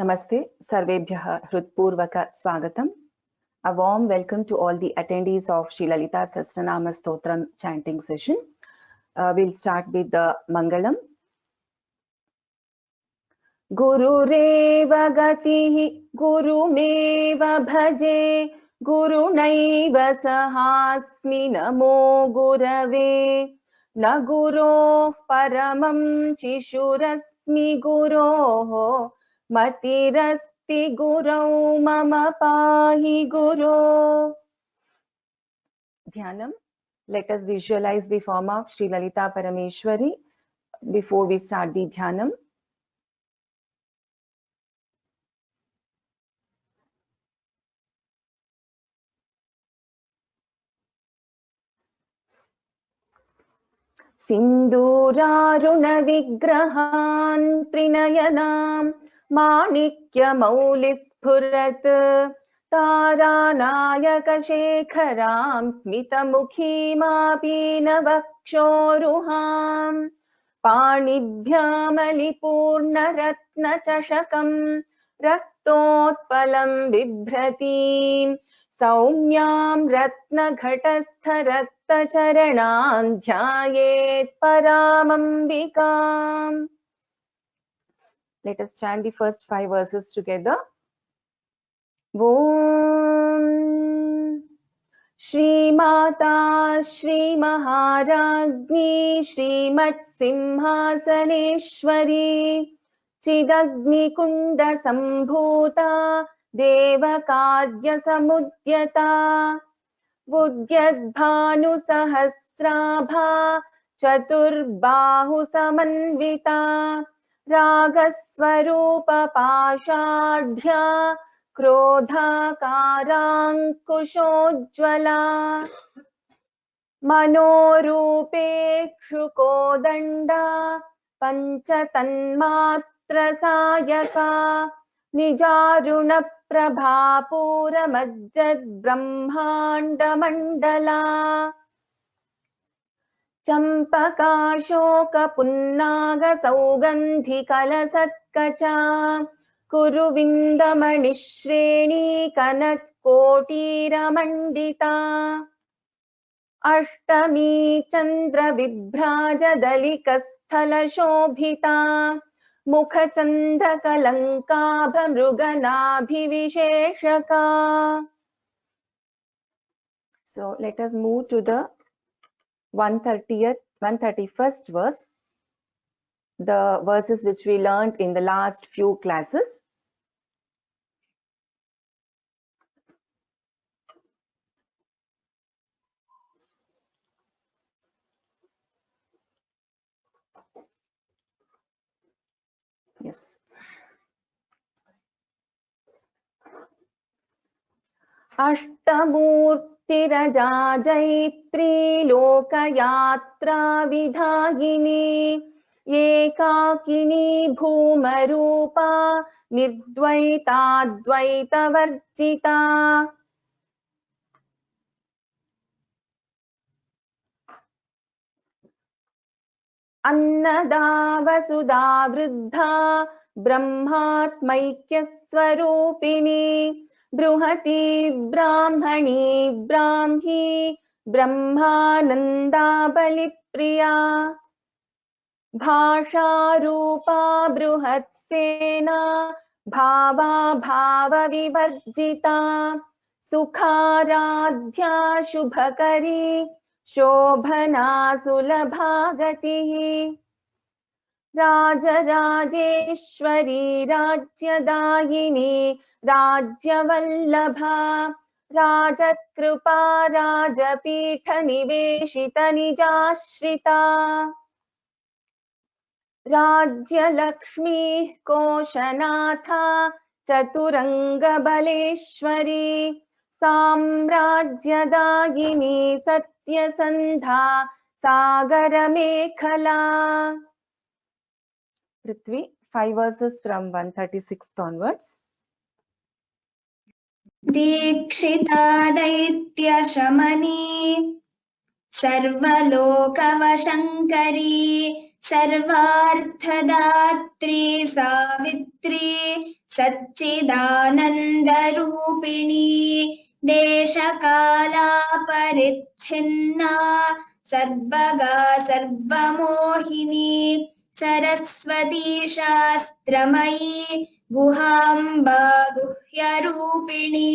Namaste, Sarvebhyah Hrutpurvaka Swagatam. A warm welcome to all the attendees of Sri Lalita Sahasranama Stotram chanting session. We'll start with the Mangalam. Gurureva gatihi gurumeva bhaje gurunaiva sahasmi namo gurave na guroh paramam chishurasmi guroh matirasti gurau mama pahi guru. Dhyanam. Let us visualize the form of Sri Lalita Parameshwari before we start the Dhyanam. Sindhurarunavigrahan trinayanam manikya-maulispurat taranayakashekharam smitamukhimapinavakshoruham panibhyamalipurnaratnachashakam raktotpalam bibhratim सौम्यां रत्नघटस्थरक्तचरणां ध्यायेत् परामम्बिकाम्. Let us chant the first 5 verses together. Om Shri Mata Shri Maharagni Shri Mat Simhasaneshwari Chidagni Kunda Sambhuta देवकार्य समुद्यता बुद्ध्यद्भानु सहस्राभा चतुर्बाहु समन्विता रागस्वरूप पाषाढ्या क्रोधाकाराङ्कुशोज्ज्वला मनोरूपेक्षुकोदण्डा पञ्चतन्मात्रसायका निजारुण प्रभापूरमज्जद्ब्रह्माण्डमण्डला चम्पकाशोकपुन्नागसौगन्धिकलसत्कचा कुरुविन्दमणिश्रेणीकनत्कोटीरमण्डिता अष्टमी चन्द्रविभ्राजदलिकस्थलशोभिता मुखचन्दकलङ्काभमृगनाभिविशेषका. So let us move to the 131st verse, the verses which we learned in the last few classes. Yes. अष्टमूर्तिरजा Jaitri लोकयात्रा विधायिनी एकाकिनी भूमरूपा निर्द्वैताद्वैतवर्जिता अन्नदा वसुधा वृद्धा ब्रह्मात्मैक्यस्वरूपिणी बृहती ब्राह्मणी ब्राह्मी ब्रह्मानन्दा बलिप्रिया भाषारूपा बृहत्सेना भावा भावविवर्जिता सुखाराध्या शुभकरी शोभना सुलभा गतिः Rajarajeshwari राज्यदायिनी राज्यवल्लभा राजत्कृपा राजपीठनिवेशितनिजाश्रिता राज्यलक्ष्मीः कोशनाथा चतुरङ्गबलेश्वरी साम्राज्यदायिनी सत्यसन्धा सागरमेखला. Prithvi, 5 verses from 136 onwards. दीक्षिता दैत्यशमनी सर्वलोकवशङ्करी सर्वार्थदात्री सावित्री सच्चिदानन्दरूपिणी देशकालापरिच्छिन्ना सर्वगा सर्वमोहिनी सरस्वती शास्त्रमयी गुहाम्बा गुह्यरूपिणी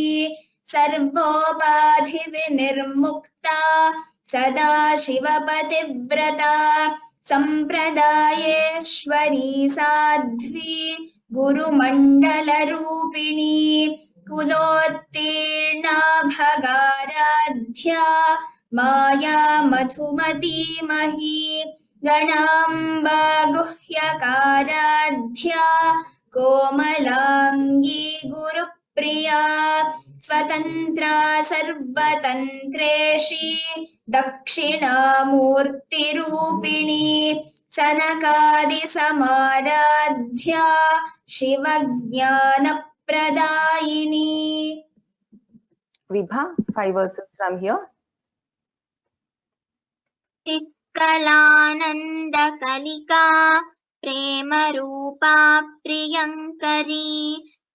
सर्वोपाधिविनिर्मुक्ता सदा शिवपतिव्रता सम्प्रदायेश्वरी साध्वी गुरुमण्डलरूपिणी कुलोत्तीर्णा भगाराध्या माया मधुमतीमही गणाम्बा गुह्यकाराध्या कोमलाङ्गी Gurupriya स्वतन्त्रा सर्वतन्त्रेशी दक्षिणामूर्तिरूपिणी सनकादिसमाराध्या शिवज्ञानप्रदायिनी. Vibha, 5 verses from here. कलानन्दकलिका प्रेमरूपा प्रियङ्करी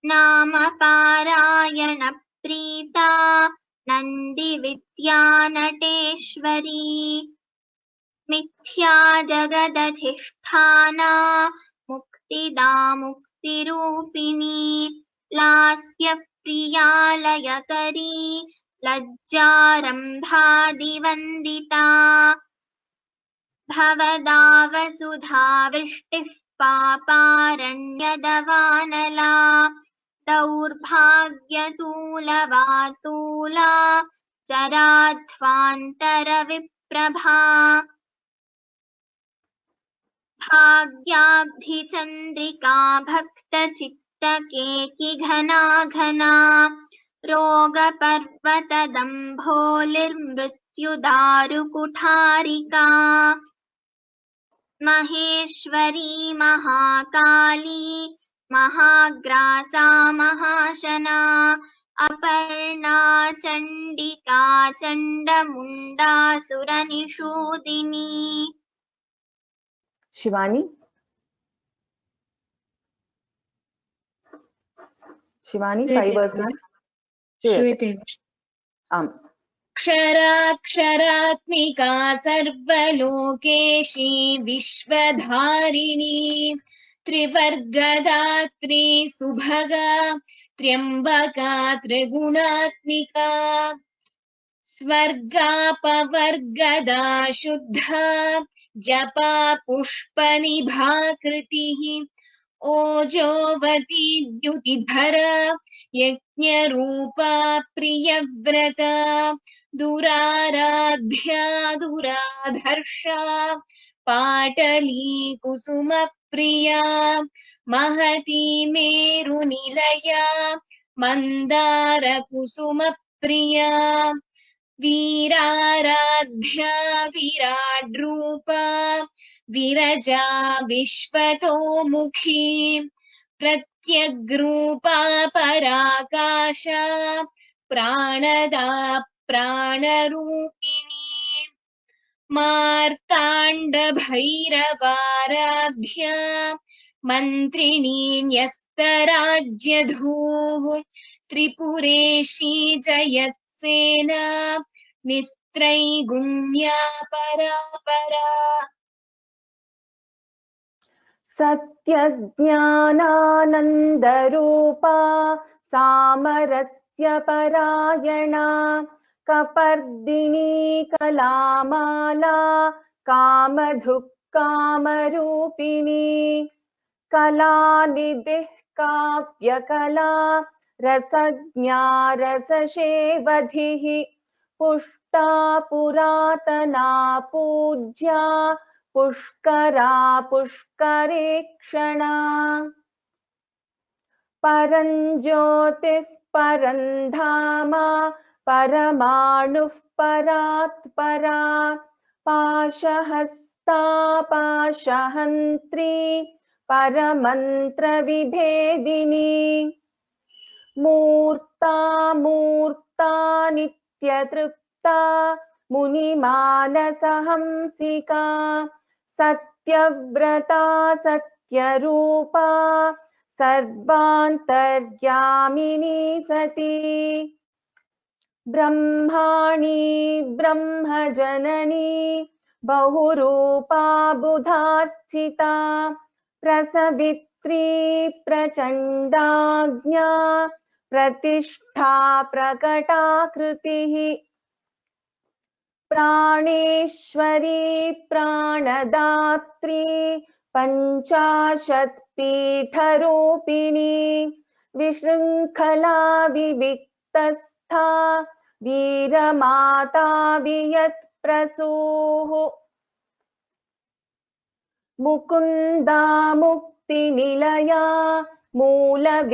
नाम पारायण प्रीता नन्दिविद्या नटेश्वरी मिथ्या जगदधिष्ठाना मुक्तिदा मुक्तिरूपिणी लास्यप्रियालयकरी लज्जारम्भादिवन्दिता भवदावसुधावृष्टिः पापारण्यदवानला दौर्भाग्यतूलवातूला चराध्वान्तरविप्रभा भाग्याब्धिचन्द्रिका भक्तचित्तकेकि घना घना रोगपर्वतदम्भोलिर्मृत्युदारुकुठारिका महेश्वरी Mahakali महाग्रासा महाशना Aparna Chandika चण्डमुण्डासुरनिषूदिनी. Shivani. Shivani, 5 verses. श्रूयते क्षराक्षरात्मिका सर्वलोकेशी विश्वधारिणी त्रिवर्गदात्री सुभगा त्र्यम्बका त्रिगुणात्मिका स्वर्गापवर्गदा शुद्धा जपा पुष्पनिभाकृतिः ओजोवती द्युतिधरा यज्ञरूपा प्रियव्रता दुराराध्या दुराधर्षा पाटली कुसुमप्रिया महती मेरुनिलया मन्दारकुसुमप्रिया वीराराध्या विराड्रूपा विरजा विश्वतोमुखी प्रत्यग्रूपा पराकाशा प्राणदा प्राणरूपिणी मार्ताण्डभैरवाराध्या मन्त्रिणी न्यस्तराज्यधूः त्रिपुरेशी जयत्सेना निस्त्रैगुण्या परापरा सत्यज्ञानानन्दरूपा सामरस्य परायणा कपर्दिनी कलामाला कामधुक्कामरूपिणी कलानिधिः काव्यकला रसज्ञा रसशेवधिः पुष्टा पुरातना पूज्या पुष्करा पुष्करेक्षणा परञ्ज्योतिः परन्धामा परमाणुः परात्परा पाशहस्ता पाशहन्त्री परमन्त्रविभेदिनी मूर्ता मूर्ता नित्यतृप्ता मुनिमानसहंसिका सत्यव्रता सत्यरूपा सर्वान्तर्यामिनी सती ब्रह्माणी ब्रह्मजननी बहुरूपा बुधार्चिता प्रसवित्री प्रचण्डाज्ञा प्रतिष्ठा प्रकटाकृतिः प्राणेश्वरी प्राणदात्री पञ्चाशत्पीठरूपिणी विशृङ्खला विविक्तस्था वीरमाता वियत्प्रसूः मुकुन्दा मुक्तिनिलया मूलविग्रहरूपिणी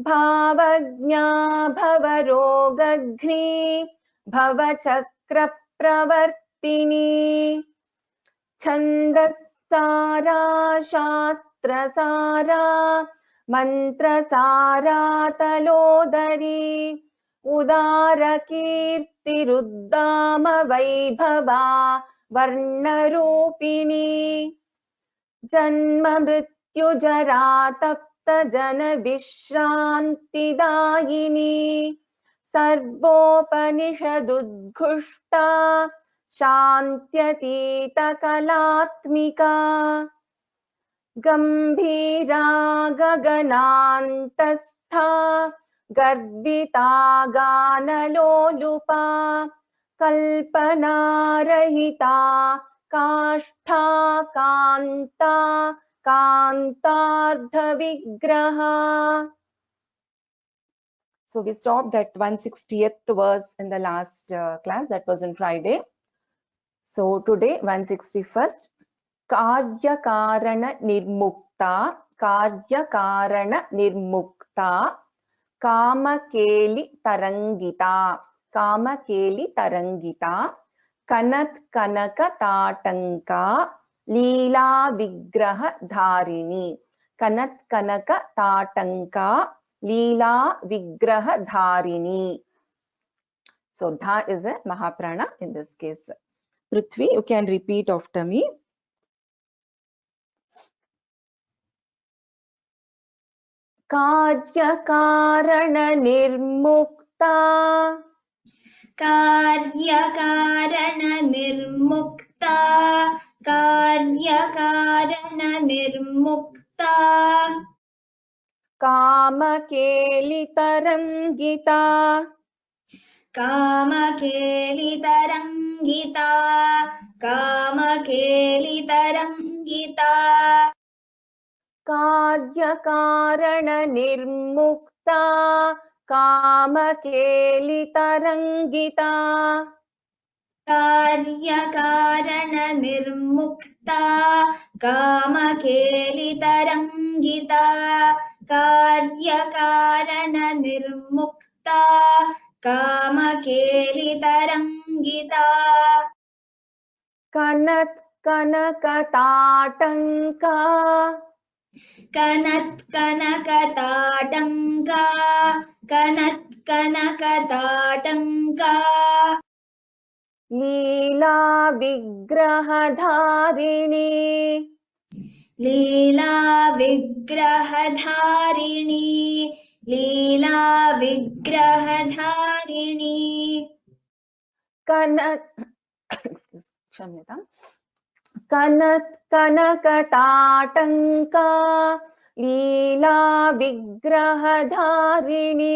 भावज्ञा भवरोगघ्नी भवचक्रप्रवर्तिनी छन्दस्सारा शास्त्रसारा मन्त्रसारा तलोदरी उदारकीर्तिरुद्दाम वैभवा वर्णरूपिणी जन्म मृत्युजरा तप्त जन विश्रान्तिदायिनी सर्वोपनिषदुद्घुष्टा शान्त्यतीतकलात्मिका गम्भीरा गगनान्तस्था गर्विता गानलोलुपा कल्पनारहिता काष्ठा कान्ता कान्तार्धविग्रहा. So we stopped at 160th verse in the last class, that was on Friday. So today 161st. कार्यकारण निर्मुक्ता कामकेलि तरंगिता कनत कनक ताटंका लीला विग्रह धारिणी कनत कनक ताटंका लीला विग्रह धारिणी. So dha is a mahaprana in this case. Prithvi, you can repeat after me. कार्यकारण निर्मुक्ता कार्यकारण निर्मुक्ता कामकेलि तरंगिता कार्यकारण निर्मुक्ता कामकेलि तरंगिता कार्यकारण निर्मुक्ता कामकेलि तरंगिता कार्यकारण निर्मुक्ता कामकेलि तरंगिता कनत कनक ताटंका कनत कनक ताटंका लीला विग्रह धारिणी कनत क्षम्यतां कनत कनक ताटंका लीला विग्रह धारिणी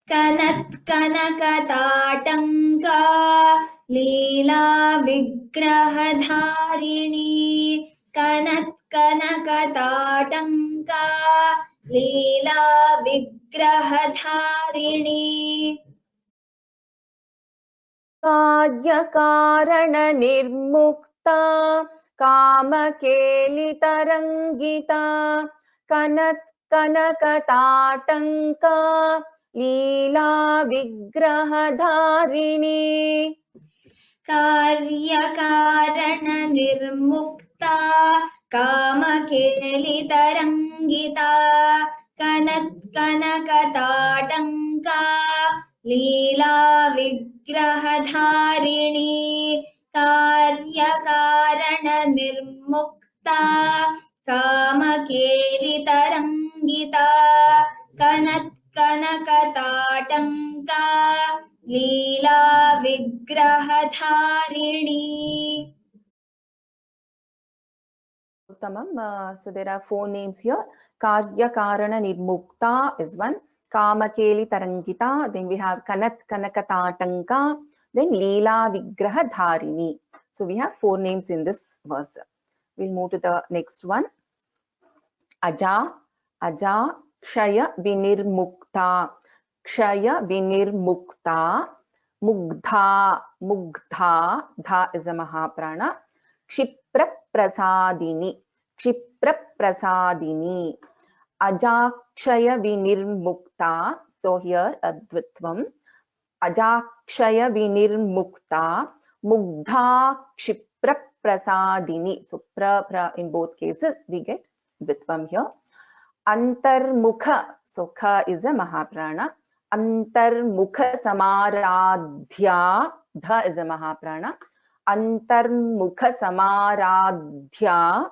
कनत कनक ताटंका लीला विग्रह धारिणी कनत कनक ताटंका लीला विग्रह धारिणी कार्यकारण निर्मुक्ता कामकेलि तरंगिता कनत कनक ताटंका लीला विग्रह धारिणी कार्यकारण निर्मुक्ता कामकेलि तरंगिता कनत कनक ताटंका लीला विग्रहधारिणी कार्यकारण निर्मुक्ता कामकेलितरङ्गिता कनत्कनकताटङ्का लीला विग्रहधारिणी. Uttamam. So there are 4 names here. Karya Karana Nirmukta is one. Kamakeli Tarangita. Then we have Kanat Kanakatatanka. Then Leela Vigraha Dharini. So we have 4 names in this verse. We'll move to the next one. Aja. Aja. Kshaya Vinirmukta. Kshaya Vinirmukta. Mugdha. Mugdha. Dha is a Mahaprana. Kshipra Prasadini. Kshipra Prasadini. Ajakshaya Vinirmukta. So here Advitvam. Ajakshaya Vinirmukta. Mugdha Kshipra Prasadini. So pra in both cases we get Dvitvam here. Antarmukha. So kha is a Mahaprana. Antarmukha Samaradhya. Dha is a Mahaprana. Antarmukha Samaradhya.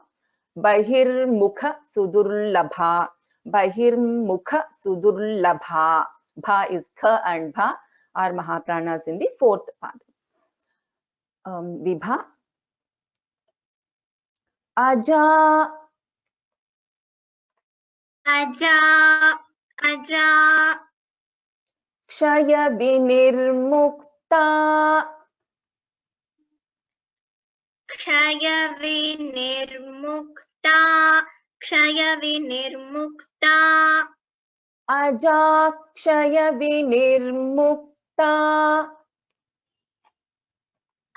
Bahirmukha Sudurlabha. Bahirmukha Sudurlabha. Bha is kha and bha are Mahapranas in the 4th part. Vibha. Aja. Aja. Aja. Kshaya Vinirmukta. Kshaya Vinirmukta. Kshaya Vinirmukta. Ajakshaya Vinirmukta.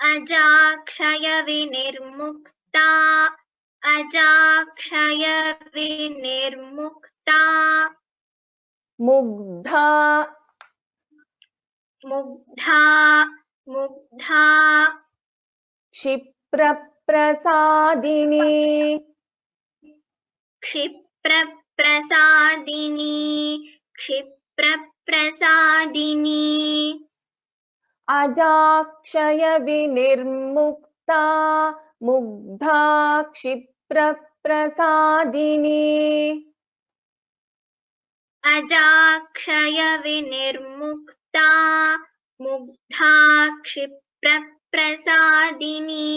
Ajakshaya Vinirmukta. Ajakshaya Vinirmukta. Mugdha. Mugdha. Mugdha. Kshipra Prasadini. Kshipra Prasadini. Kshipra Prasadini. Ajakshaya Vinirmukta. Mugdha Kshipra Prasadini. Ajakshaya Vinirmukta. Mugdha Kshipra Prasadini.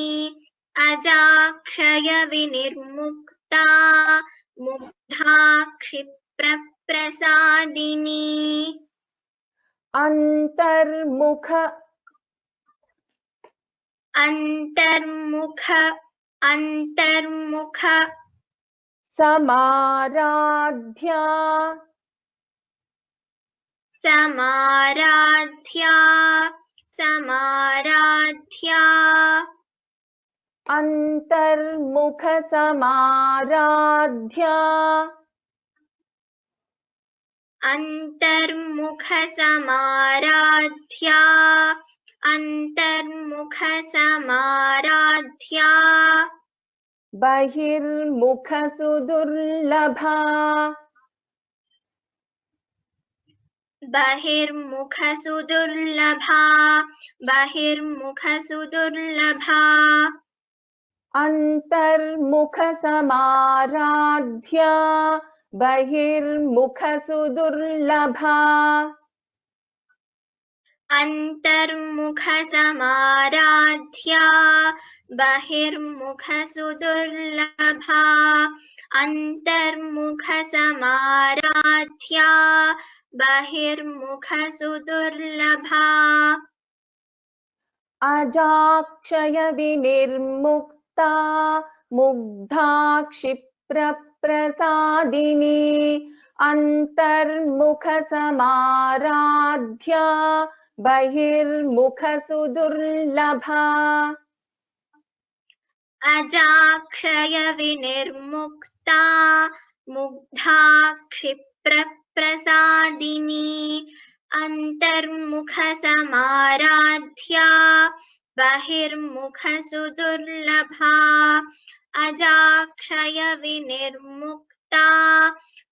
Ajakshaya Vinirmukta. Mugdha Kshipra Prasadini. Antarmukha. Antarmukha. Antarmukha. Samaradhya. Samaradhya. Samaradhya. Antarmukha Samaradhya. Antarmukha Samaradhya. Antarmukha Samaradhya. Bahirmukha Sudurlabha. Bahirmukha Sudurlabha. Bahirmukha Sudurlabha. Antarmukha Samaradhya. Bahirmukha Sudurlabha. Antarmukha Samaradhya. Bahirmukha Sudurlabha. Antarmukha Samaradhya. Bahirmukha Sudurlabha. Ajakshaya Vinirmukta. Mugdha Kshipra Prasadini. Antarmukha Samaradhya. Bahirmukha Sudurlabha. Ajakshaya Vinirmukta. Mugdha Kshipra Prasadini. Antarmukha Samaradhya. Bahirmukha Sudurlabha. Ajakshaya Vinirmukta.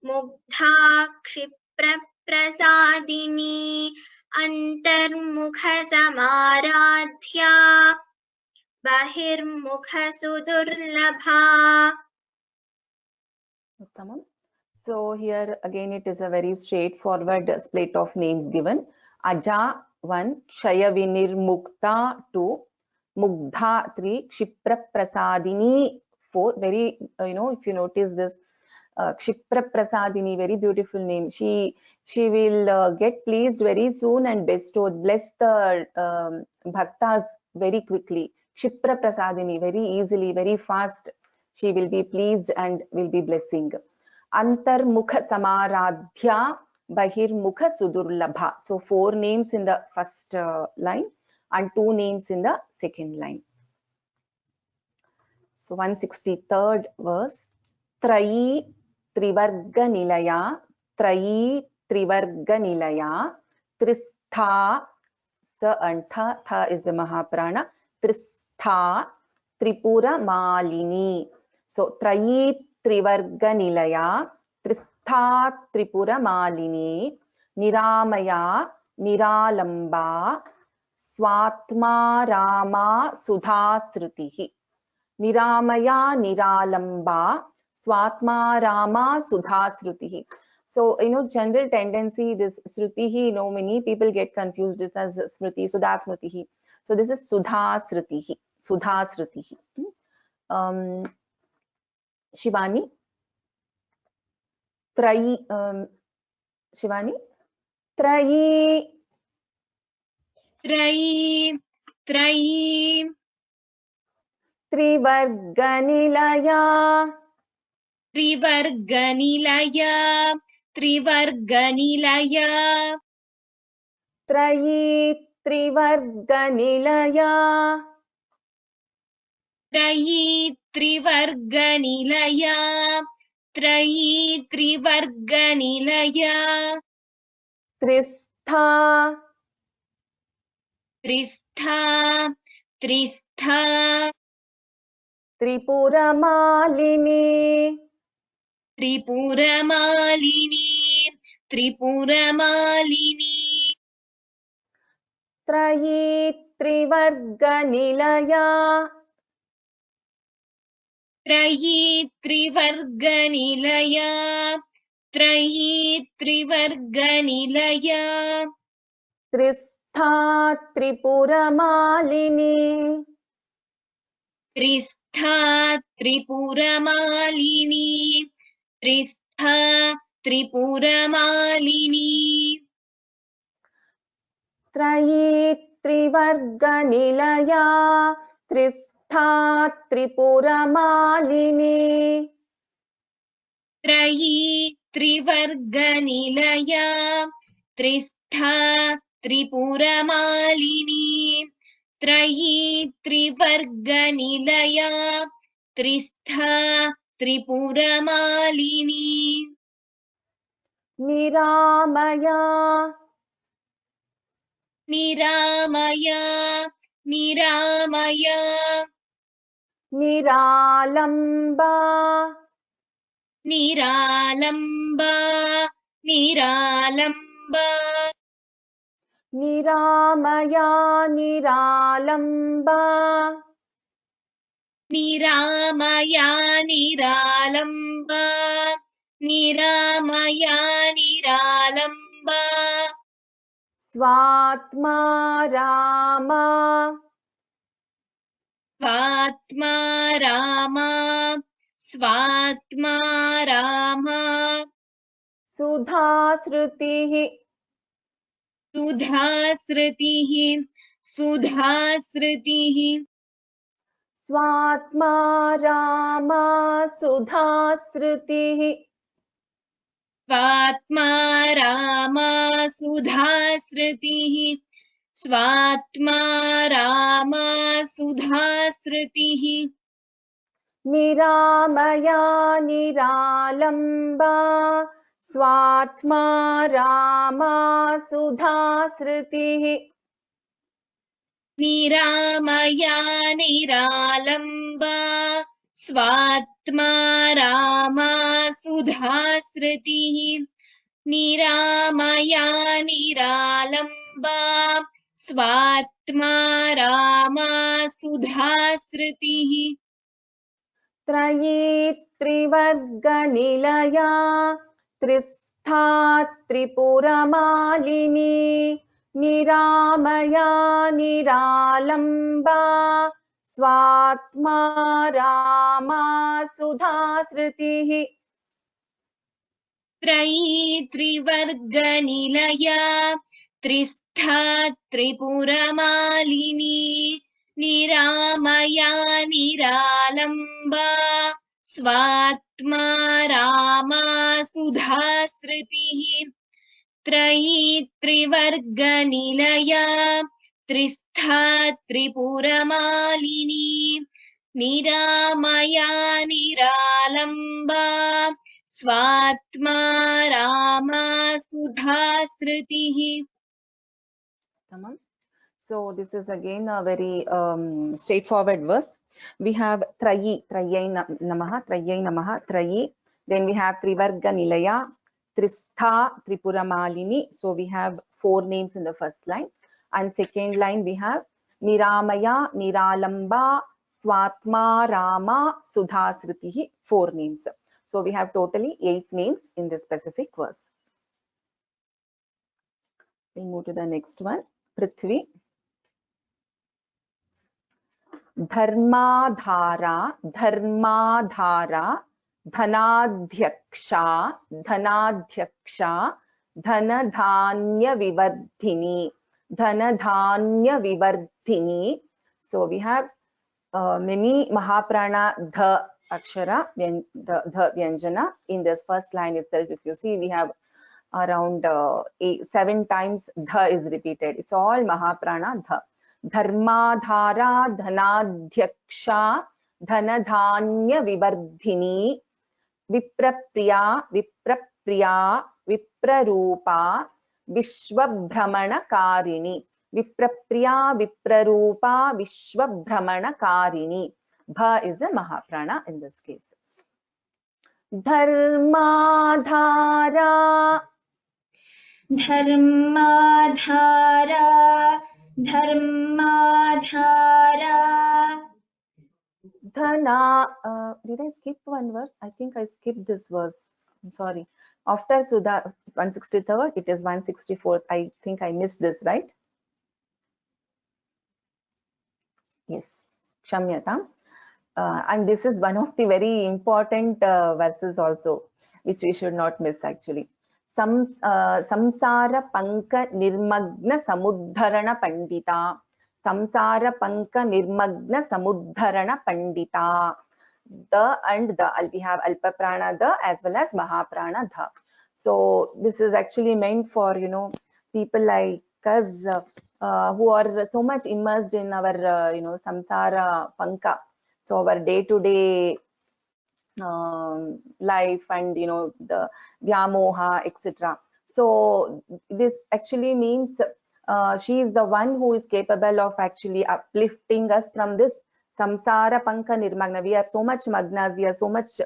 Mugdha Kshipra Prasadini. अन्तर्मुखसमाराध्या बहिर्मुखसुदुर्लभा. Uttamam. So here again it is a very straightforward split of names given. Aja 1, Kshaya Vinirmukta 2, Mugdha 3, Kshipra Prasadini 4. Very, if you notice this, Kshipra Prasadini, very beautiful name. She will get pleased very soon and bless the bhaktas very quickly. Kshipra Prasadini, very easily, very fast. She will be pleased and will be blessing. Antarmukha Samaradhya Bahirmukha Sudurlabha. So 4 names in the first line and 2 names in the second line. So 163rd verse. Trayi Trivarga Nilaya, Trayi Trivarga Nilaya, Tristha, Sa and Tha is a Mahaprana, Tristha Tripura Malini. So Trayi Trivarga Nilaya, Tristha Tripura Malini, Niramaya Niralamba, Swatma Rama Sudha Srutihi. Niramaya Niralamba, Swatma Rama Sudha Srutihi. So, general tendency, this Srutihi, many people get confused with as Smriti, Sudha Smritihi. So, this is Sudha Srutihi, Sudha Srutihi. Shivani? Shivani? Trayi. Trayi, Trayi, Trivarganilaya. Trivarganilaya, Trivarganilaya, Trayi Trivarganilaya. Trayi, Trivarganilaya, Trayi, Trivarganilaya, Tristha. Tristha, Tristha, Tripura Malini. Tripura Malini, Tripura Malini, Trayi Trivarganilaya. Trayi, Trivarganilaya, Trayi, Trivarganilaya, Tristha Tripura Malini. Tristha, Tripura Malini, Tristha, Tripura Malini, Trayi Trivarganilaya. Tristha Tripura Malini. Trayi, Trivarganilaya, Tristha, Tripura Malini, Trayi, Trivarganilaya, Tristha, Tripura Malini, Niramaya. Niramaya, Niramaya, Niralamba. Niralamba, Niralamba, Niramaya Niralamba. Niramaya, Niralamba, Niramaya, Niralamba, Swatma Rama. Svatma Rama, Svatma Rama, Sudha Srutihi. Sudha Srutihi, Sudha Srutihi, Swatma Rama Sudha Srutihi. Svatma Rama, Sudha Srutihi, Svatma Rama, Sudha Srutihi, Niramaya Niralamba. Swatma Rama Sudha Srutihi. Niramaya Niralamba, Svatma Rama, Sudha Srutihi, Niramaya Niralamba, निरालम्बा स्वात्मा रामा सुधाश्रुतिः त्रयी त्रिवर्गनिलया त्रिस्था त्रिपुरमालिनी निरामया निरालम्बा स्वात्मा रामा सुधाश्रुतिः त्रयी त्रिवर्गनिलया त्रिस्था त्रिपुरमालिनी निरामया निरालम्बा स्वात्मा रामा सुधाश्रुतिः त्रयी त्रिवर्गनिलया त्रिस्था त्रिपुरमालिनी निरामया निरालम्बा स्वात्मा रामा सुधाश्रुतिः Tamam. So this is again a very straightforward verse. We have Trayi, Trayai Namaha, Trayai Namaha, Trayi. Then we have Trivarga Nilaya, Tristha, Tripuramalini. So we have 4 names in the first line. And second line we have Niramaya, Niralamba, Swatma, Rama, Sudhasritihi, 4 names. So we have totally 8 names in this specific verse. We'll move to the next one. Prithvi. Dharmadhara, Dharmadhara, Dhanadhyaksha, Dhanadhyaksha, Dhanadhanya Vivardhini, Dhanadhanya Vivardhini. So we have many Mahaprana Dha Akshara, the Vyanjana in this first line itself. If you see, we have around 7 times Dha is repeated. It's all Mahaprana Dha. Dharmadhara, Dhanadhyaksha, Dhanadhanya Vivardhini, Viprapriya, Viprapriya, Viprarupa, Vishwabhramanakarini. Viprapriya, Viprarupa, Vishwabhramanakarini. Bha is a Mahaprana in this case. Dharmadhara, Dharmadhara, Dharmadhara. Dhana, did I skip one verse? I think I skipped this verse. I'm sorry. After Sudha 163rd, it is 164th. I think I missed this, right? Yes, Kshamyatam. And this is one of the very important verses also, which we should not miss actually. Samsara Panka Nirmagna Samudharana Pandita. Samsara Panka Nirmagna Samudharana Pandita. The and the. We have Alpa Prana the as well as Mahaprana the. So this is actually meant for, people like us who are so much immersed in our, Samsara Panka. So our day-to-day life and, the Vyamoha, etc. So this actually means she is the one who is capable of actually uplifting us from this samsara panka nirmagna. We are so much magnas, we are so much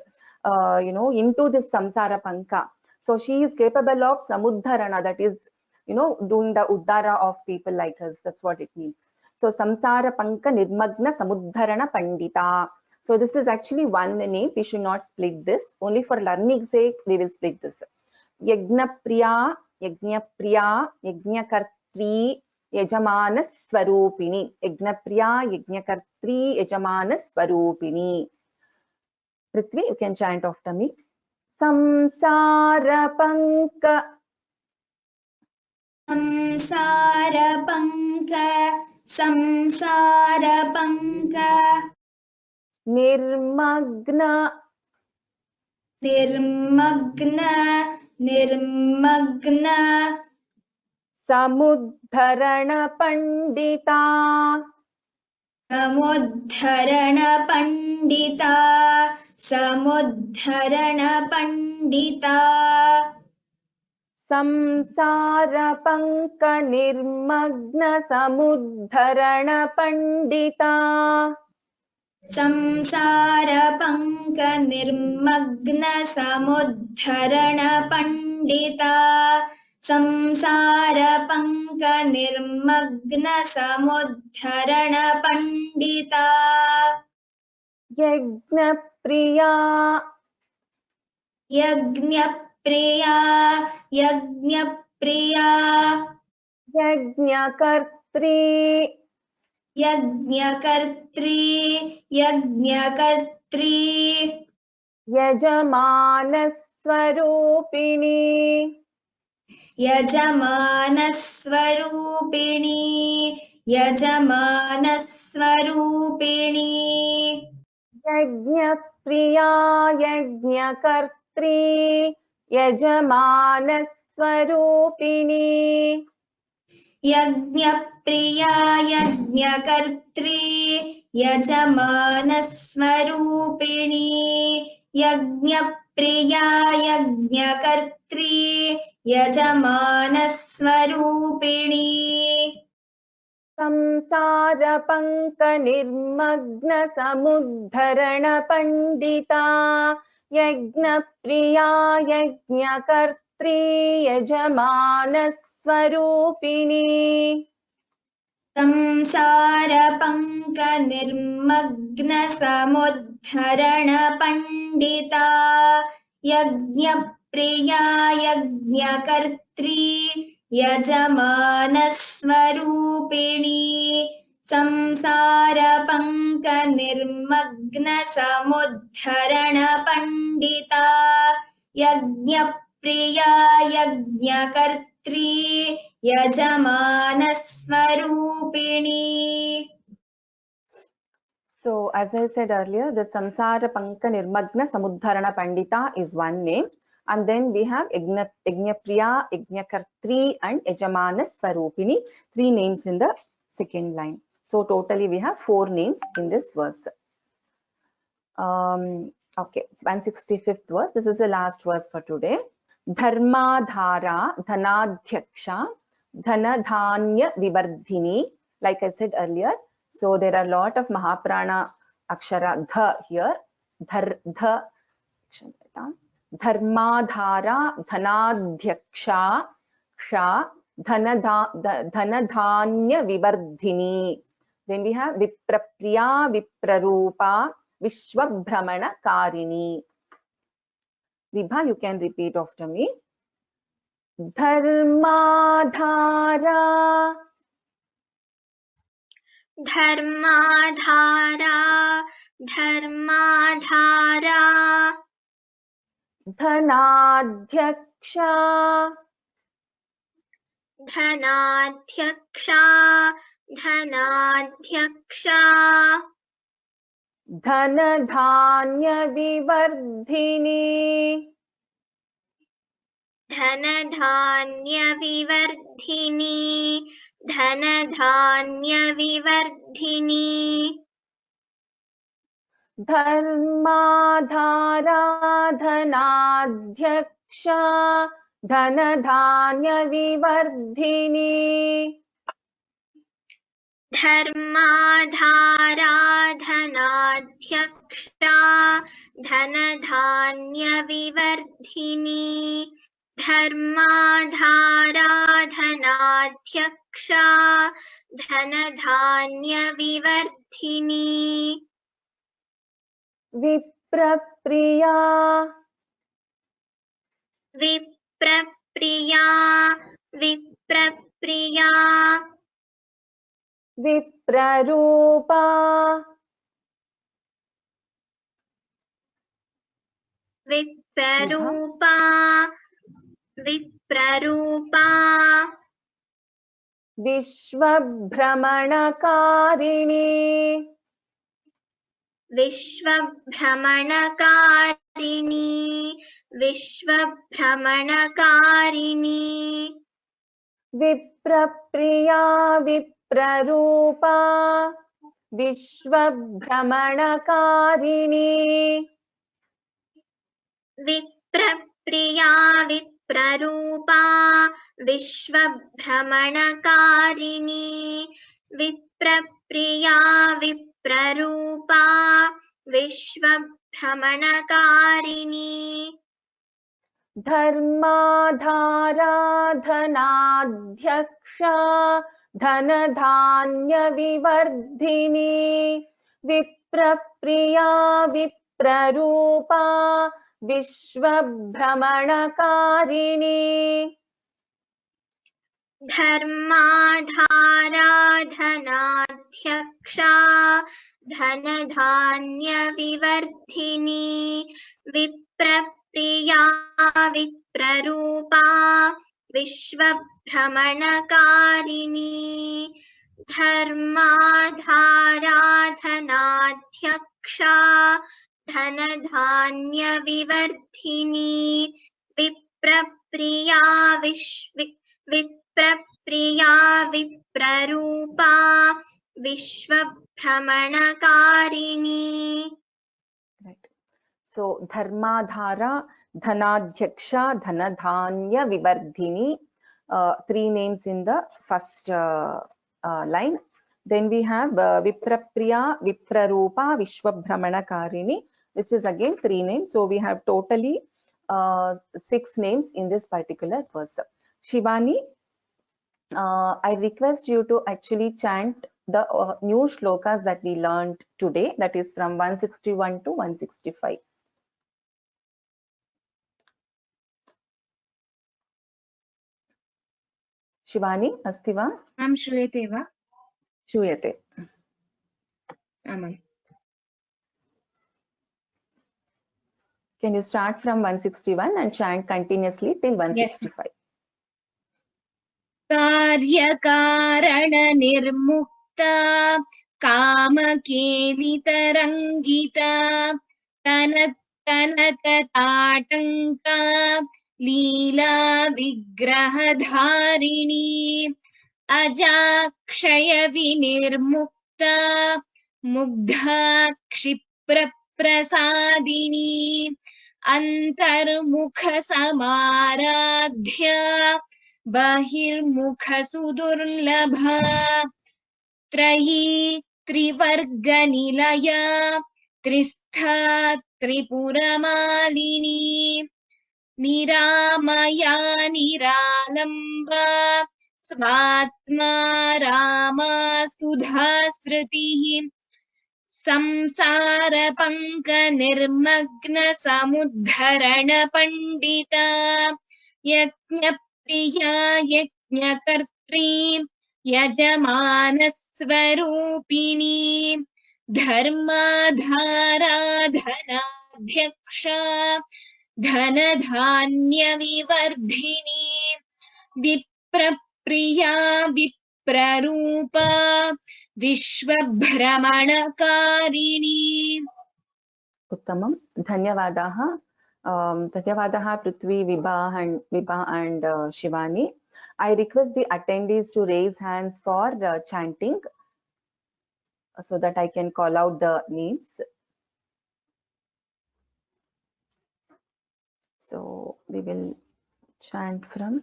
into this samsara panka. So she is capable of samudharana, that is, doing the uddara of people like us. That's what it means. So samsara panka nirmagna samudharana pandita. So this is actually one name. We should not split this. Only for learning sake, we will split this. Yajna priya, Yajna priya, Yajna kartri, Yajamana swarupini. Yajna priya, Yajna kartri, Yajamana swarupini. Prithvi, you can chant after me. Samsara panka. Samsara panka, Samsara panka. Nirmagna, Nirmagna, Nirmagna. Samudharana Pandita. Samudharana Pandita, Samudharana Pandita. Samsara Panka Nirmagna Samudharana Pandita. Samsara Panka Nirmagna Samudharana Pandita, संसारपङ्कनिर्मग्नसमुद्धरणपण्डिता यज्ञप्रिया यज्ञप्रिया यज्ञप्रिया यज्ञकर्त्री यज्ञकर्त्री यज्ञकर्त्री यजमानस्वरूपिणी यजमानस्वरूपिणी यजमानस्वरूपिणी यज्ञप्रिया यज्ञकर्त्री यजमानस्वरूपिणी यज्ञप्रिया यज्ञकर्त्री यजमानस्वरूपिणी यज्ञप्रिया यज्ञकर्त्री यजमानस्वरूपिणी संसारपङ्कनिर्मग्नसमुद्धरणपण्डिता यज्ञप्रिया यज्ञकर्त्री यजमानस्वरूपिणी संसारपङ्कनिर्मग्नसमुद्धरणपण्डिता यज्ञप्रिया यज्ञकर्त्री यजमानस्वरूपिणी संसारपङ्कनिर्मग्नसमुद्धरणपण्डिता यज्ञप्रिया यज्ञकर्त्री यजमानस्वरूपिणी. So as I said earlier, the Samsara Panka Nirmagna Samudharana Pandita is one name, and then we have Yajnapriya, Yajnakartri and Yajamanas Swarupini, 3 names in the second line. So totally we have 4 names in this verse. Okay, 165th verse. This is the last verse for today. Dharmadhara Dhanadhyaksha Dhanadhanya Vivardhini. Like I said earlier, so there are a lot of Mahaprana Akshara Dha here. Dharmadhara Dhanadhyaksha Sha Dhanadhanya Vivardhini. Then we have Viprapriya Viprarupa Vishwabhramana Karini. Vibha, you can repeat after me. Dharmadhara धर्माधारा धर्माधारा Dhanadhyaksha धनाध्यक्षा धनाध्यक्षा Dhanadhanya Vivardhini धनधान्य विवर्धिनी धनधान्य विवर्धिनी Dharmadhara Dhanadhyaksha Dhanadhanya Vivardhini धर्माधारा धनाध्यक्षा धनधान्य विवर्धिनी धर्माधारा धनाध्यक्षा धनधान्य विवर्धिनी Viprapriya विप्रप्रिया विप्रप्रिया Viprarupa विप्ररूपा विप्ररूपा Vishwabhramanakarini विश्वभ्रमणकारिणी विश्वभ्रमणकारिणी Viprapriya Viprarupa Vishwabhramanakarini विप्रप्रिया विप्ररूपा विश्वभ्रमणकारिणी विप्रप्रिया विप्ररूपा विश्वभ्रमणकारिणी धर्माधारा धनाध्यक्षा धनधान्यविवर्धिनी विप्रप्रिया विप्ररूपा विश्वभ्रमणकारिणी धर्माधारा धनाध्यक्षा धनधान्यविवर्धिनी विप्रप्रिया विप्ररूपा विश्वभ्रमणकारिणी धर्माधारा धनाध्यक्षा धनधान्यविवर्धिनी विप्रप्रिया विप्रप्रिया विप्ररूपा विश्वभ्रमणकारिणी. Right. So Dharmadhara, Dhanadhyaksha, Dhanadhanya Vivardhini, three names in the first line. Then we have Viprapriya, Viprarupa, Vishwabhramanakarini, which is again three names. So we have totally 6 names in this particular verse. Shivani, I request you to actually chant the new shlokas that we learned today, that is from 161 to 165. Shivani, अस्ति वा? आं श्रूयते वा? श्रूयते. आमाम्. Can you start from 161 and chant continuously till 165? कार्यकारणनिर्मुक्ता कामकेलितरङ्गिता कनकताटङ्का लीला विग्रहधारिणी अजाक्षयविनिर्मुक्ता मुग्धा क्षिप्रप्रसादिनी अन्तर्मुखसमाराध्या बहिर्मुखसुदुर्लभा त्रयी त्रिवर्गनिलया त्रिस्था त्रिपुरमालिनी निरामया निरालम्बा स्वात्मा रामा सुधाश्रुतिः संसारपङ्कनिर्मग्नसमुद्धरणपण्डिता यज्ञप्रिया यज्ञकर्त्री यजमानस्वरूपिणी धर्माधारा धनाध्यक्षा धनधान्यविवर्धिनी विप्रप्रिया विप्ररूपा विश्वभ्रमणकारिणी. उत्तमं. धन्यवादाः. धन्यवादाः पृथ्वी, Vibha and Shivani. I request the attendees to raise hands for chanting so that I can call out the names. So we will chant from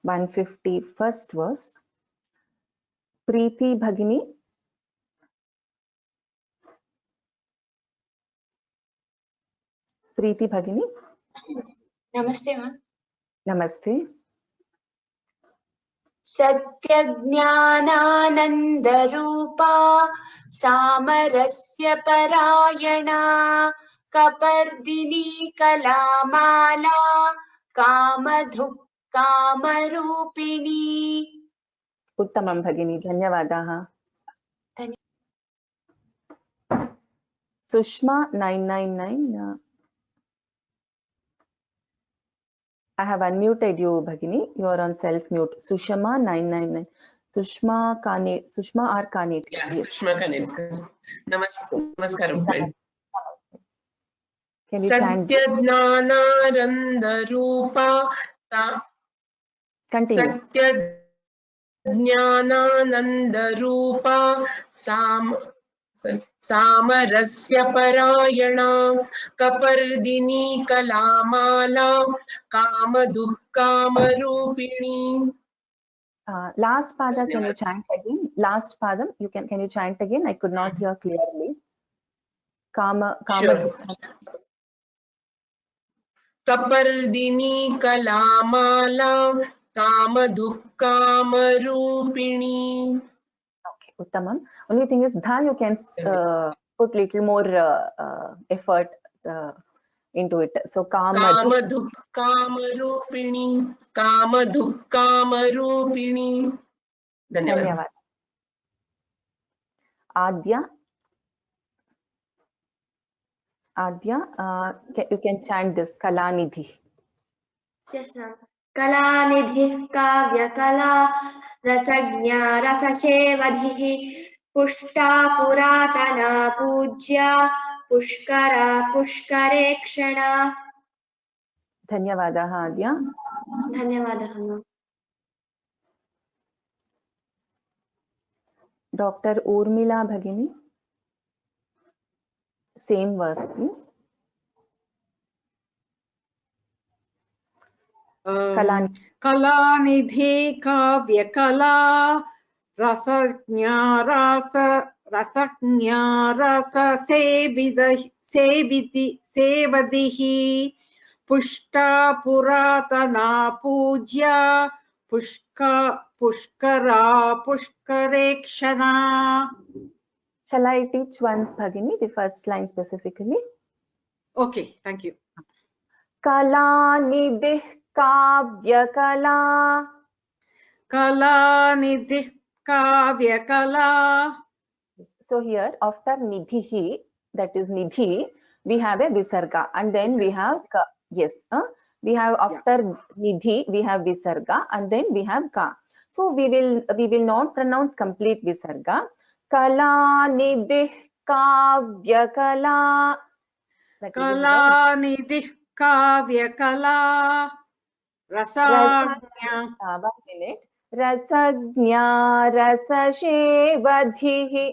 151st verse. Preeti Bhagini. Preeti Bhagini. नमस्ते मां. Namaste. सत्यज्ञानानन्दरूपा सामरस्य परायणा कपर्दिनी कलामाला कामधुक् कामरूपिणी. उत्तमं भगिनी, धन्यवादाः. Sushma 999. I have unmuted you, Bhagini. You are on self-mute. Sushma 999. Sushma Kanit. Sushma or Kanit? Yeah, yes. Sushma Kanit. Namaskaram, friend. Can you chant? Satyajnanarandarupa. Continue. Satyajnanarandarupa सामरस्य परायणा कपर्दिनी कलामाला कामदुःखामरूपिणी. Last pada, can you chant again? Last padam, can you chant again? I could not hear clearly. Sure. कपर्दिनी कलामाला कामधुक्कामरूपिणी. Okay, Uttamam. Only thing is dha you can put little more effort into it. So कामधुक्कामरूपिणी कामधुक्कामरूपिणी. धन्यवाद. धन्यवाद. Adya, you can chant this Kalanidhi. Yes, ma'am. Kalanidhi kavyakala rasajna rasashevadhihi pushta puratana pujya pushkara pushkarekshana. Dhanyavadaha Adya. Dhanyavadaha, ma'am. Dr. Urmila Bhagini. Same verse, please. Kalanidhi काव्यकला रसज्ञा रस सेवदिः Pushta पुरातना पूज्या पुष्करा पुष्करेक्षणा. Shall I teach once, Bhagini, the first line specifically? Okay, thank you. Kalanidhi kavyakala. Kalanidhi kavyakala. So here, after nidhihi, that is nidhi, we have a visarga, and then we have ka. Yes, we have after nidhi, we have visarga, and then we have ka. So we will not pronounce complete visarga. Kalanidhi kavyakala. Kalanidhi kavyakala. Rasagnya. 1 minute. Rasagnya rasashevadhihi.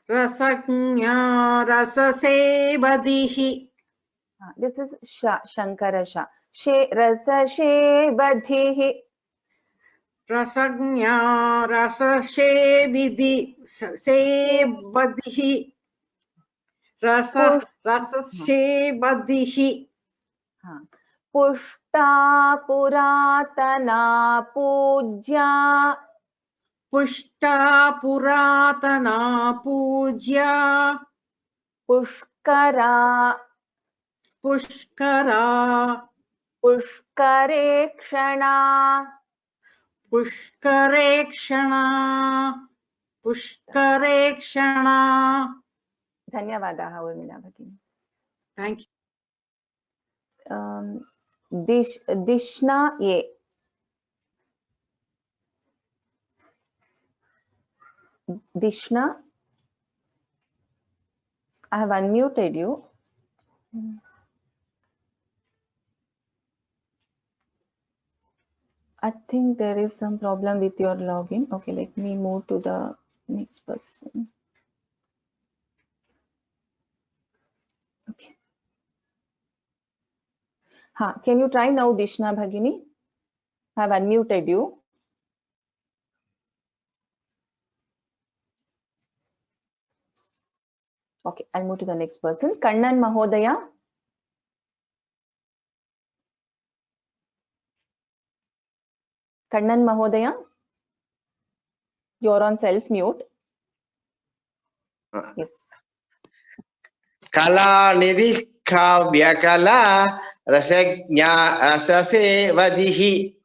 Rasagnya rasasevadhihi. This is sha, shankara sha. Rasashevadhihi. Rasagnya rasashevadhihi. Rasashevadhihi. Pushta puratana pujya. Pushta puratana pujya. Pushkara. Pushkara. Pushkarekshana. Pushkarekshana. Pushkarekshana. Dhanyavadaha Urmila Bhagini. Thank you. Dishna ye. Dishna, I have unmuted you. I think there is some problem with your login. Okay, let me move to the next person. Okay. Can you try now, Dishna Bhagini? I have unmuted you. Okay, I'll move to the next person. Kannan Mahodaya. Kannan Mahodaya. You're on self-mute. Yes. Kalanidhi kavyakala rasagnya rasasevadhihi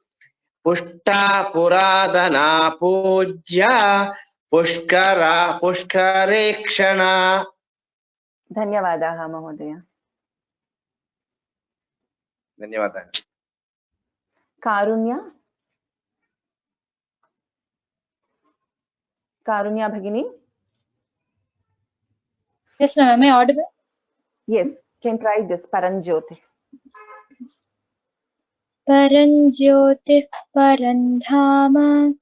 pushta puradana pujya pushkara pushkarekshana. Dhanyavadaha Mahodaya. Dhanyavadaha. Karunya. Karunya Bhagini. Yes, ma'am. Am I audible? Yes, can try this. Paranjyoti. Paranjyoti Parandhama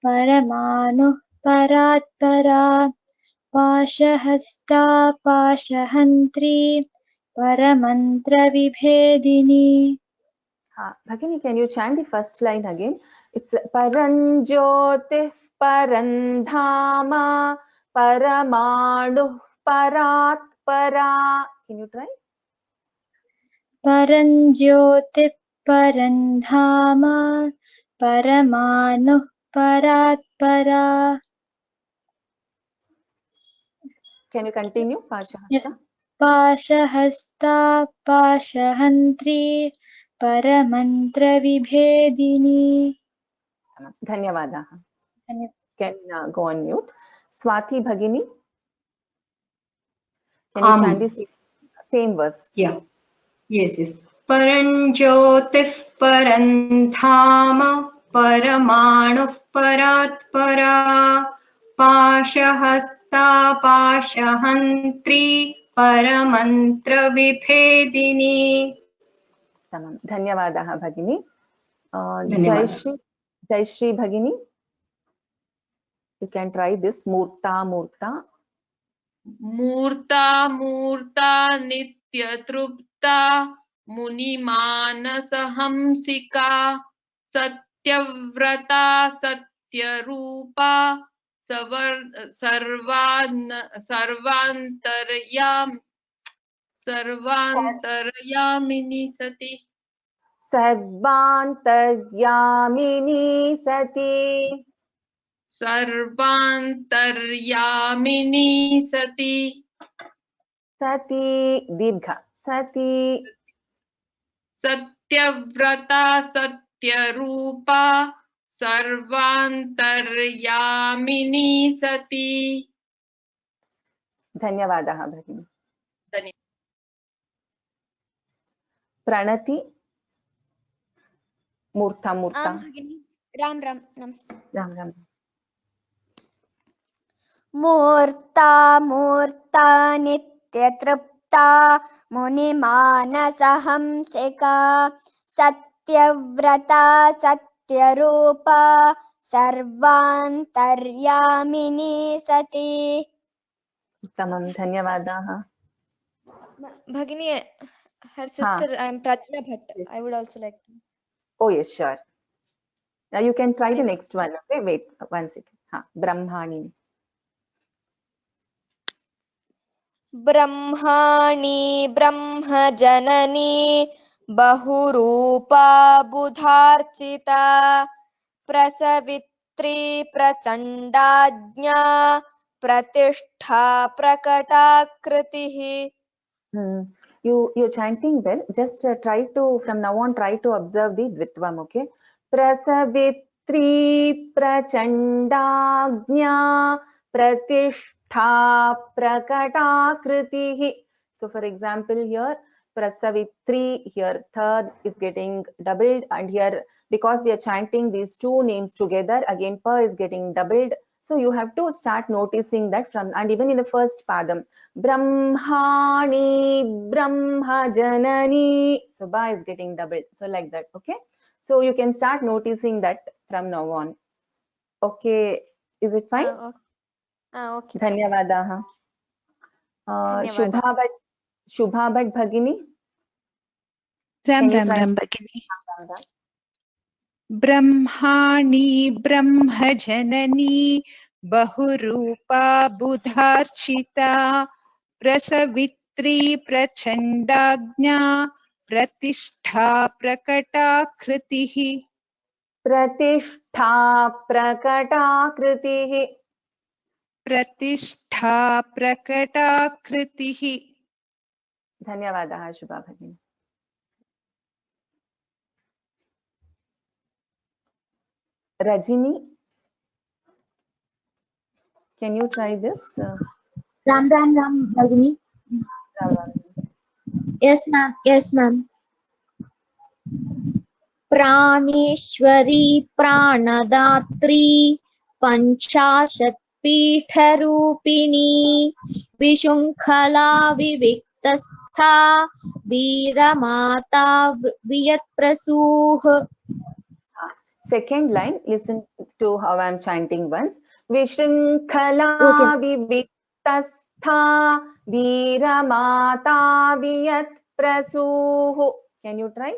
Paramanu Paratpara Pashahasta Pashahantri Paramantra Vibhedini. Bhagini, can you chant the first line again? It's Paranjyoti Parandhama Paramanu Paratpara. Can you try? परं ज्योतिः परं धाम परमाणुः परात् परा. Can you continue, Pashahasta? Yes. पाशहस्ता पाशहन्त्री परमन्त्रविभेदिनी. धन्यवादाः. Can go on mute. Swathi Bhagini, can you chant this same verse? Yeah. Yes. Paranjyotif parandhama paramanuh parat para pashahasta pashahantri paramantra vibhedini. Tamam. Dhanyavadaha Bhagini. Dhanyavadaha. Jayashri Bhagini, you can try this. Murta Murta. मूर्ता मूर्ता नित्यतृप्ता मुनिमानसहंसिका सत्यव्रता Satyarupa सर्वान्तर्यामिनी सती. सर्वान्तर्यामिनी सती. सर्वान्तर्यामिनी सती. सती दीर्घ. सती. सत्यव्रता सत्यरूपा सर्वान्तर्यामिनी सती. धन्यवादाः भगिनी. धन्यवाद. प्रणति मूर्ता मूर्ता. राम राम नमस्ते. राम राम. मूर्ता मूर्ता नित्यतृप्ता मुनिमानसहंसिका सत्यव्रता सत्यरूपा सर्वान्तर्यामिनी सती. उत्तमं. धन्यवादाः. Bhagini, her sister, I am Pratna Bhatt. I would also like to. Oh yes, sure. Now you can try the next one. Okay, wait 1 second. Brahmani. ब्रह्माणि ब्रह्मजननी बहुरूपा बुधार्चिता प्रसवित्री प्रचण्डाज्ञा प्रतिष्ठा प्रकटाकृतिः. You're chanting well. Just try to, from now on, try to observe the dvitvam. Okay. Prasavitri prachandagnya pratishtha prakatakritihi. So for example here, Prasavitri, here third is getting doubled, and here because we are chanting these two names together, again pa is getting doubled. So you have to start noticing that from, and even in the first padam, Brahmani, Brahma Janani, so ba is getting doubled. So like that, okay? So you can start noticing that from now on. Okay, is it fine? Okay. Dhanyavadaha. Shubha Bhatt Bhagini. Ram Bhagini. Brahmani Brahmajanani Bahurupa Budharchita Prasavitri Prachandagnya Pratishtha Prakatakritihi. Pratishtha Prakatakritihi. Pratishtha Prakatakritihi. Dhanyavadaha Shubha Bhagini. Rajini, can you try this? Ram Bhagini. Yes ma'am. Praneshwari Pranadatri Panchashat Pitharupini Vishunkhala Viviktastha Veeramata Viyatprasuh. Second line, listen to how I am chanting once. Vishunkhala Viviktastha Veeramata Viyatprasuh. Can you try?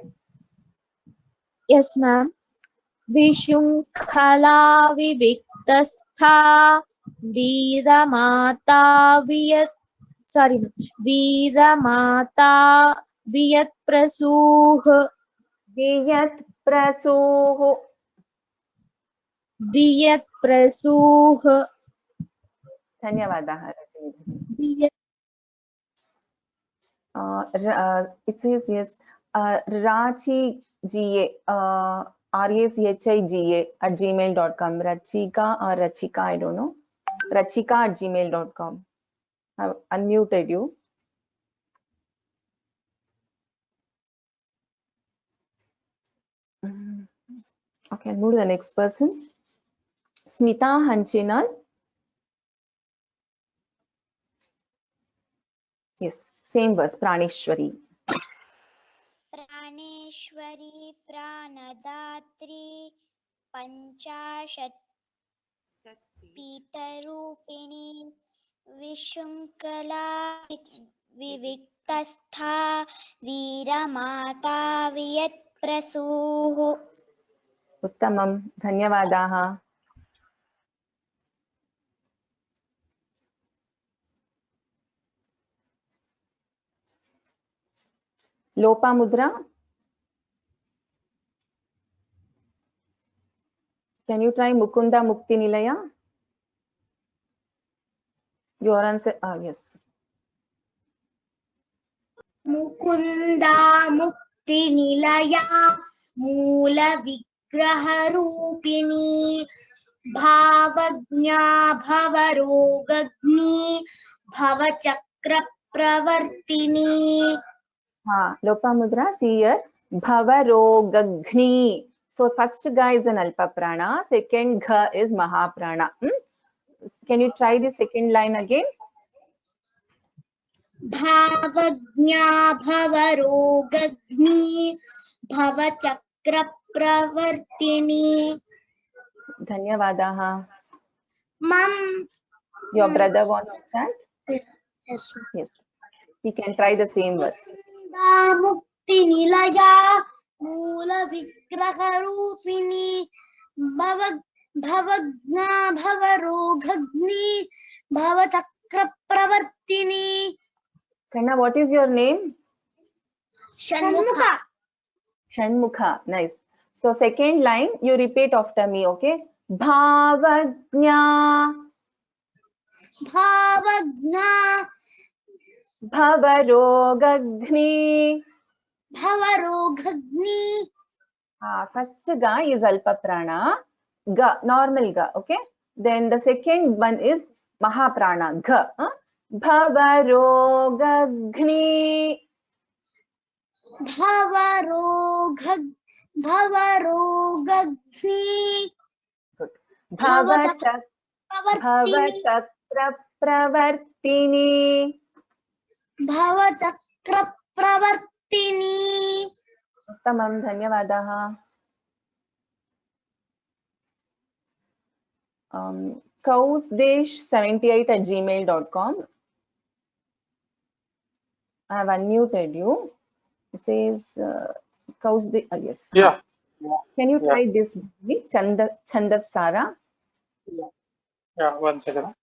Yes ma'am. Vishunkhala Viviktastha Veeramata Veeramata वियत्प्रसूः वियत्प्रसूः वियत्प्रसूः धन्यवादाः रजनी भगिनी वियत् it says yes Rachi GA RACHIGA@gmail.com Rachika or Rachika, I don't know, Rachika@gmail.com. I've unmuted you. Okay, I'll move to the next person. Smita Hanchinal. Yes, same verse, Praneshwari. प्राणेश्वरी प्राणदात्री पञ्चाशत् पीतरूपिणी विशृङ्खला विविक्तस्था वीरमाता वियत्प्रसूः उत्तमं धन्यवादाः Lopamudra, can you try Mukunda Mukti Nilaya? Your answer, yes. Mukunda मुक्तिनिलया मूलविग्रहरूपिणी भावज्ञा भवरोगग्नि भवचक्रप्रवर्तिनी Lopamudra, see here, Bhavarogagni. So first ga is an Alpa Prana, second gha is Mahaprana. Can you try the second line again? भावज्ञा भवरोगग्नि भवचक्रप्रवर्तिनी Dhanyavadaha. Mom. Your brother wants to chant? Yes. Yes. He can try the same verse. मुक्ति निलया मूल विग्रह रूपिणी भवज्ञा भवरोगग्नि भवचक्र प्रवर्तिनी. Kanna, what is your name? Shanmukha. Shanmukha, nice. So second line, you repeat after me, okay? Bhavajna. Bhavajna. Bhavarogagni. Bhavarogagni. First ga is Alpa Prana, ga, normal ga, okay? Then the second one is Mahaprana, ga. Bhavarogagni. Bhavarogagni. Good. Bhavachakra pravartini. Bhavachakra pravartini. Uttamam, dhanyavadaha. Kausdesh78@gmail.com. I have unmuted you. It says yes. Yeah. Can you try this? Chandasara. Yeah, one second.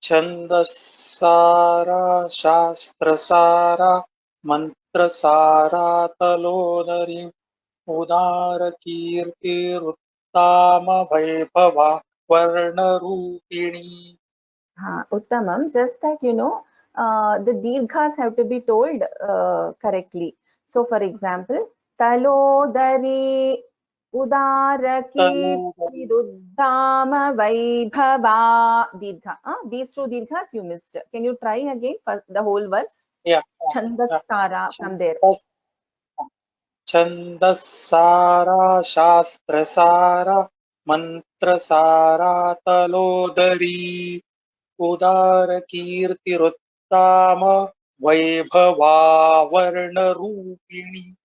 Chandasara Shastrasara Mantrasara Talodari Udara Kirti Ruttama Vaibhava Varna Rupini. Uttamam, just that you know, the dirghas have to be told correctly. So, for example, Talodari Udaraki Ruddhama Vaibhava dirgha. These two dirghas you missed. Can you try again for the whole verse? Yeah. Chandasara from there. Chandasara Shastrasara Mantrasara Talodari Udara Kirti Ruttama Vaibhava Varna Rupini.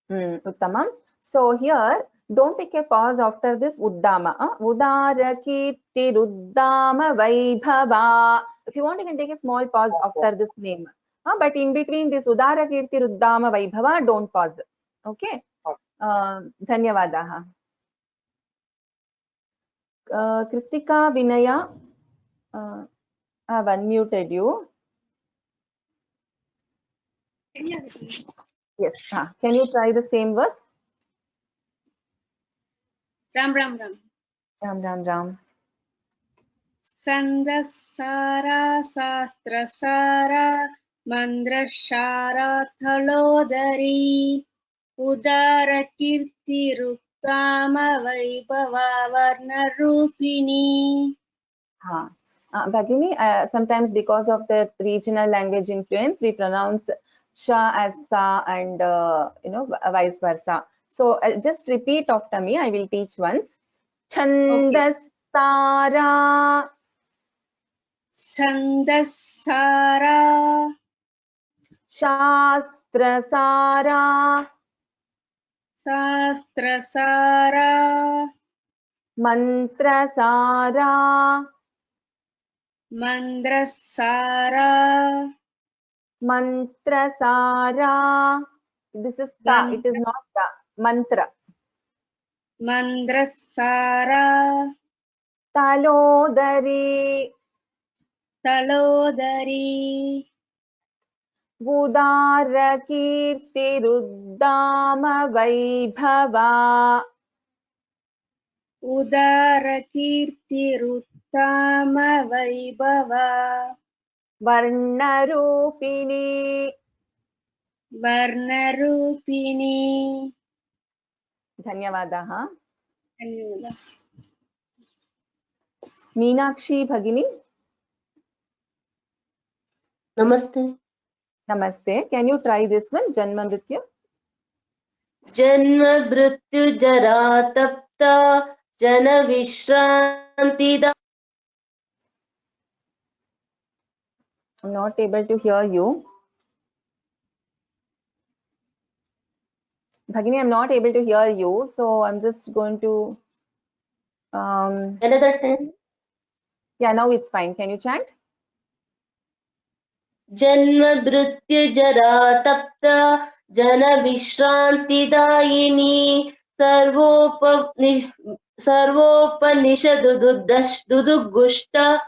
Uttamam. So here, don't take a pause after this Uddama. Udara Kirti Ruddama Vaibhava. If you want, you can take a small pause after this name. But in between this Udara Kirti Ruddama Vaibhava, don't pause. Okay. Dhanyavadaha. Kritika Vinaya, I have unmuted you. Yes. Can you try the same verse? Ram Ram Ram. Ram Ram Ram. Sandasara Sastrasara Mandrashara Thalodari Udara Kirti Ruttama Vaibhava Varna Rupini. Bhagini, sometimes because of the regional language influence, we pronounce sha as sa and vice versa. So just repeat after me. I will teach once. Chandasara. Chandasara. Shastrasara. Sastrasara. Mantrasara. Mandrasara. Mantrasara. This is ta. It is not ta. Mantra. Mandrasara. Talodari. Talodari. Udara kirti ruddama vaibhava. Udara kirti ruttama vaibhava. Varnarupini. Varnarupini. Dhanyavadaha. Dhanyavadaha. Meenakshi Bhagini. Namaste. Namaste. Can you try this one? Janma Mrityu. Janma Mrityu Jara Tapta Jana Vishrantida. I'm not able to hear you. Bhagini, I'm not able to hear you. So I'm just going to... Another 10. Yeah, now it's fine. Can you chant? Janma Mrityu Jara Tapta Jana Vishrantidayini Sarvopanishaduduggushta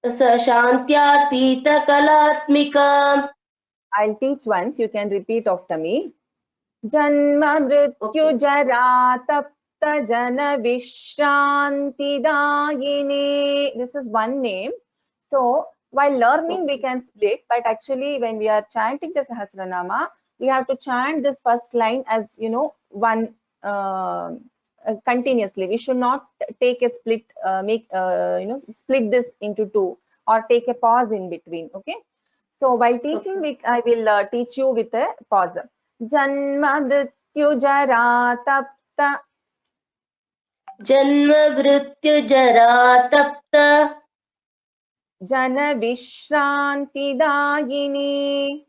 Shantyatita Kalatmika. I'll teach once. You can repeat after me. Janma Mrityu Jara Tapta Jana Vishrantidayini. This is one name. So while learning, we can split, but actually when we are chanting the Sahasranama, we have to chant this first line as, one continuously. We should not take a split, split this into two or take a pause in between. Okay. So while teaching, I will teach you with a pause. Janma Mrityu Jara Tapta. Janma Mrityu Jara Tapta Jana Vishrantidayini.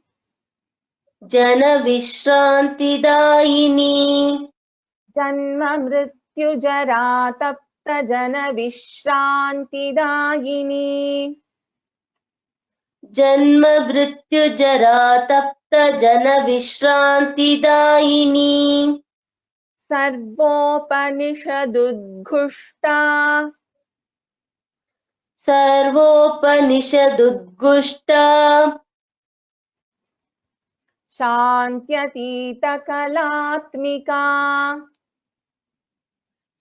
Jana Vishrantidayini. Janma Mrityu Jara Tapta Jana Vishrantidayini. Janma Mrityu Jara Tapta Jana Vishrantidayini. Sarvopanishadudgushta. Sarvopanishadudgushta Shantyatita Kalatmika.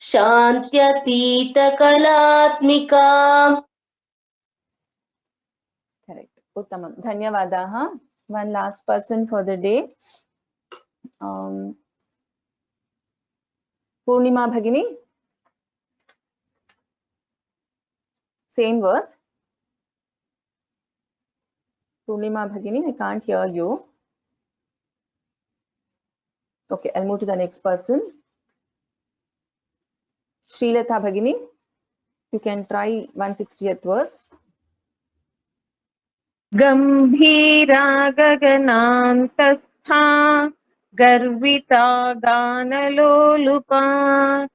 Shantyatita Kalatmika. Correct. Uttamam. Dhanyavadaha. One last person for the day. Purnima Bhagini. Same verse. Purnima Bhagini, I can't hear you. Okay, I'll move to the next person. Srilata Bhagini, you can try 160th verse. Gambhira gaganantastha garvita ganalolupa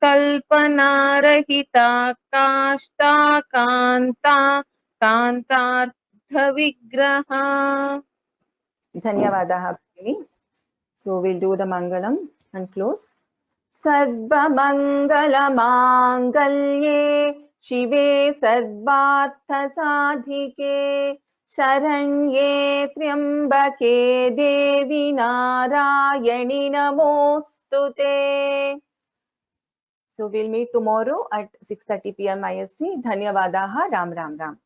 kalpanarahita kashta kanta kantartha vigraha. Dhanyavadaha Bhagini. So we'll do the Mangalam and close. Sarva Mangala Mangalye Shive Sarvartha Sadhike शरण्ये त्र्यम्बके देवी नारायणि नमोस्तुते. So we'll meet tomorrow at 6:30 p.m. IST. Dhanyavadaha. Ram Ram Ram.